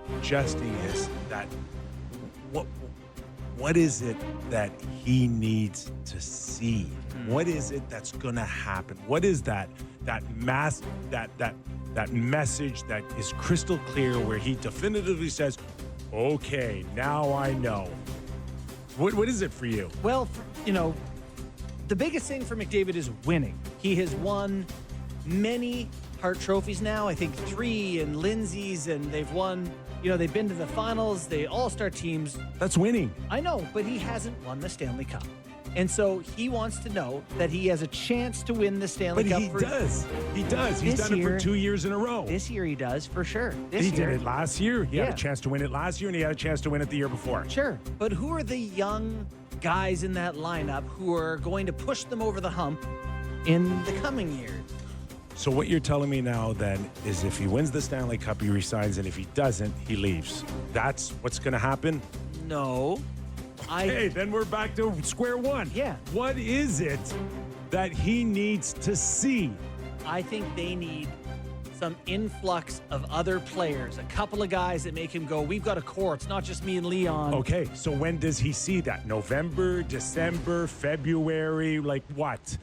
suggesting is that what what is it that he needs to see? What is it that's going to happen? What is that message that is crystal clear where he definitively says, "Okay, now I know." What is it for you? Well, the biggest thing for McDavid is winning. He has won many Hart trophies now. I think 3 and Lindsay's, and they've won. They've been to the finals, the All-Star teams. That's winning. I know, but he hasn't won the Stanley Cup. And so he wants to know that he has a chance to win the Stanley Cup. But he does. He does. He's done it for 2 years in a row. This year he does, for sure. He did it last year. He had a chance to win it last year, and he had a chance to win it the year before. Sure. But who are the young guys in that lineup who are going to push them over the hump in the coming years? So what you're telling me now then is if he wins the Stanley Cup, he resigns, and if he doesn't, he leaves. That's what's going to happen? No. Hey, then we're back to square one. Yeah. What is it that he needs to see? I think they need some influx of other players, a couple of guys that make him go, we've got a core. It's not just me and Leon. Okay, so when does he see that? November, December, February, like what?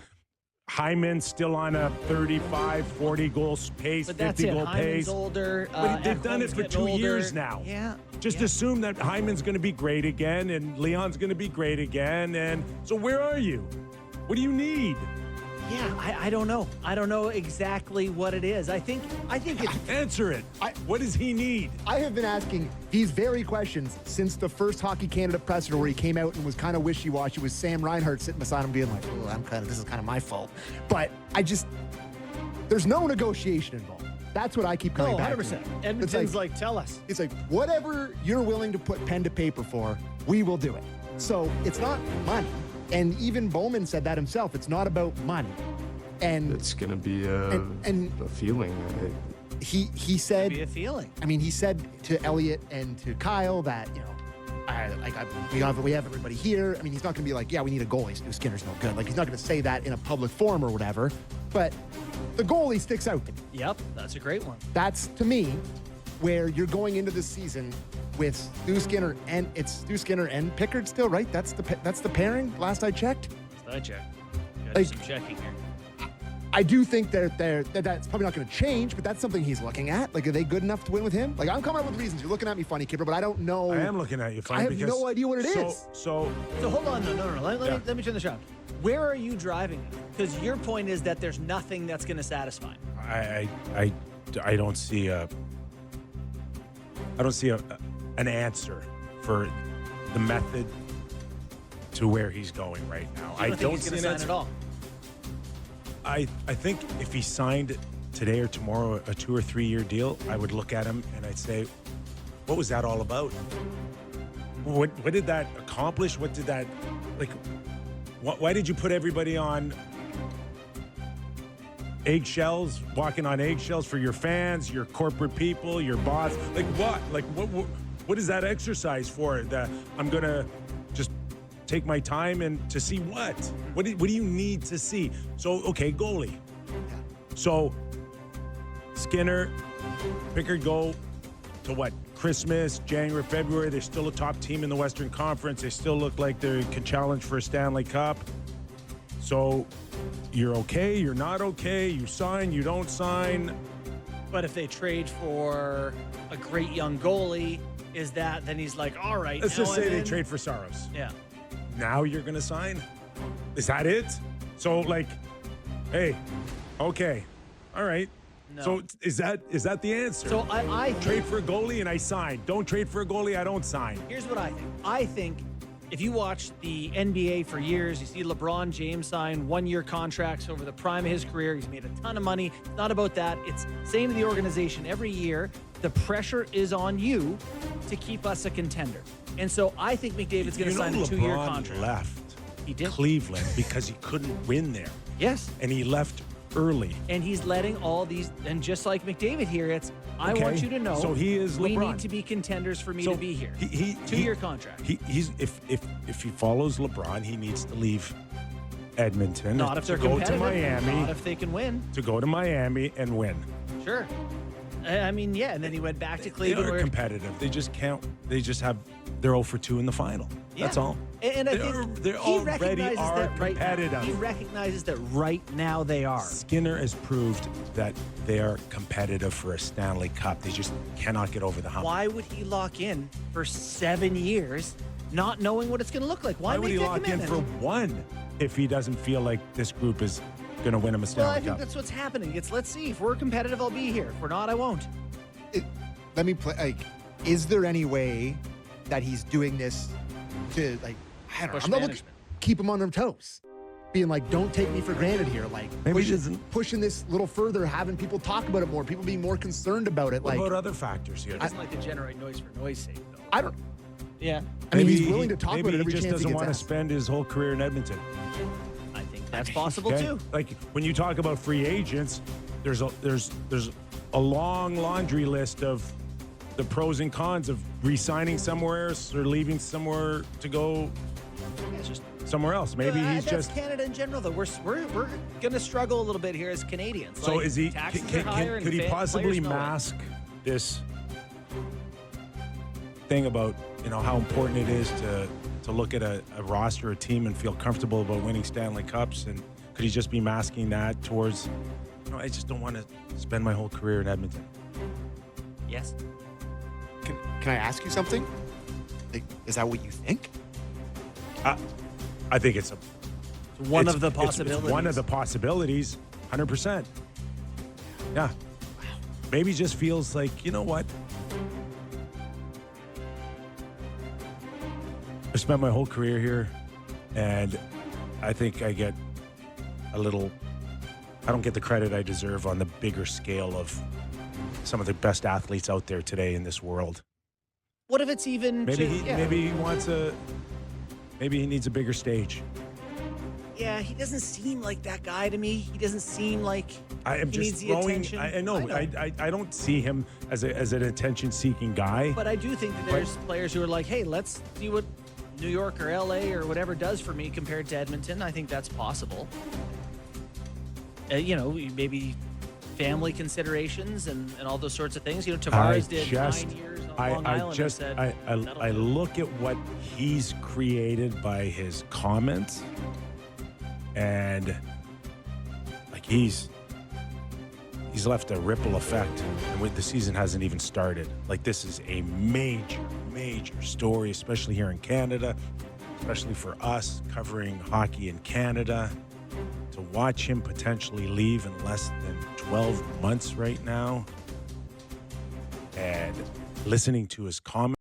Hyman's still on a 35, 40 goals pace, But 50 goal Hyman's pace. older. But they've done it for 2 years now. Yeah. Just assume that Hyman's going to be great again and Leon's going to be great again. And so where are you? What do you need? Yeah, I don't know. I don't know exactly what it is. I think it's Answer it. What does he need? I have been asking these very questions since the first Hockey Canada presser where he came out and was kind of wishy-washy with Sam Reinhart sitting beside him being like, oh, this is kind of my fault. But there's no negotiation involved. That's what I keep coming back 100%. to. Edmonton's like, tell us. It's like, whatever you're willing to put pen to paper for, we will do it. So it's not money. And even Bowman said that himself. It's not about money. And it's going to be a feeling. He said, Be a feeling. I mean, he said to Elliot and to Kyle that, we have everybody here. I mean, he's not going to be like, yeah, we need a goalie. Stu Skinner's no good. Like, he's not going to say that in a public forum or whatever. But the goalie sticks out to me. Yep, that's a great one. That's, to me, where you're going into this season with Stu Skinner and Pickard still, right? That's the pairing, last I checked. I checked. Got Like- some checking here. I do think that that's probably not going to change, but that's something he's looking at. Like, are they good enough to win with him? Like, I'm coming up with reasons. You're looking at me funny, Kipper, but I don't know. I am looking at you funny. I have because no idea what it is. So So hold on, no. Let me turn this around. Where are you driving? Because your point is that there's nothing that's going to satisfy him. I don't see an answer for the method to where he's going right now. I don't think he's going to sign at all. I think if he signed today or tomorrow a 2 or 3 year deal, I would look at him and I'd say, what was that all about? What did that accomplish? What did that, like, why did you put everybody on eggshells, walking on eggshells for your fans, your corporate people, your boss? Like what? Like what is that exercise for? That I'm going to just take my time and to see what? What do you need to see? So, okay, goalie. So, Skinner, Pickard go to what? Christmas, January, February. They're still a top team in the Western Conference. They still look like they can challenge for a Stanley Cup. So, you're okay, you're not okay, you sign, you don't sign. But if they trade for a great young goalie, then he's like, all right. Let's just say they trade for Saros. Yeah. Now you're going to sign? Is that it? So, like, hey, okay, all right. No. So is that the answer? So I trade for a goalie and I sign. Don't trade for a goalie, I don't sign. Here's what I think. I think if you watch the NBA for years, you see LeBron James sign 1-year contracts over the prime of his career. He's made a ton of money. It's not about that. It's saying to the organization every year, the pressure is on you to keep us a contender. And so I think McDavid's going to sign a 2-year contract. LeBron left He did. Cleveland because he couldn't win there. Yes. And he left early. And he's letting all these, and just like McDavid here, it's, I Okay. want you to know, So he is we LeBron. need to be contenders for me So to be here. he 2-year contract. He's if he follows LeBron, he needs to leave Edmonton Not if to they're go to competitive. Miami. Not if they can win. To go to Miami and win. Sure. I mean, yeah, and then he went back to They Cleveland. are where- competitive. They just can't. They're 0 for 2 in the final. Yeah. That's all. And I They think are- they he already recognizes are that right now. competitive. He recognizes that right now they are. Skinner has proved that they are competitive for a Stanley Cup. They just cannot get over the hump. Why would he lock in for 7 years, not knowing what it's going to look like? Why would make he that lock in commitment? for 1 if he doesn't feel like this group is going to win him a Stanley Well, I think Cup? that's what's happening. It's let's see. If we're competitive, I'll be here. If we're not, I won't. Let me play. Like, is there any way that he's doing this to, like, I don't know, Push I'm not looking, management. keep him on their toes, being like, don't take me for granted here. Like, Maybe he doesn't. pushing this a little further, having people talk about it more, people being more concerned about it. What Like, about other factors here? He doesn't like to generate noise for noise sake, though. I don't. Yeah, I mean, Maybe he's willing to talk maybe about it every he just chance he doesn't gets want to asked. spend his whole career in Edmonton. I think that's possible Okay? too. Like when you talk about free agents, there's a long laundry list of the pros and cons of re-signing somewhere else or leaving somewhere to go Yeah, it's just somewhere else. Maybe he's that's just. Canada in general, though. We're going to struggle a little bit here as Canadians. So Like, is he? taxes are higher and Could he players possibly know it. mask this thing about how important it is to look at a roster, a team, and feel comfortable about winning Stanley Cups? And could he just be masking that towards? I just don't want to spend my whole career in Edmonton. Yes. Can I ask you something? Like, is that what you think? I think it's One it's- of the it's- possibilities. It's one of the possibilities, 100%. Yeah. Maybe just feels like, you know what? I spent my whole career here, and I think I get I don't get the credit I deserve on the bigger scale of some of the best athletes out there today in this world. What if it's even Maybe just, maybe he needs a bigger stage. Yeah, he doesn't seem like that guy to me. He doesn't seem like I am he just needs the throwing. attention. I know. I don't see him as an attention-seeking guy. But I do think that there's players who are like, hey, let's see what New York or LA or whatever does for me compared to Edmonton. I think that's possible. Maybe family considerations and all those sorts of things. Tavares did 9 years on Long Island and said, "That'll I do." look at what he's created by his comments, and like he's left a ripple effect, and the season hasn't even started. Like, this is a major story, especially here in Canada, especially for us covering hockey in Canada. To watch him potentially leave in less than 12 months right now, and listening to his comments.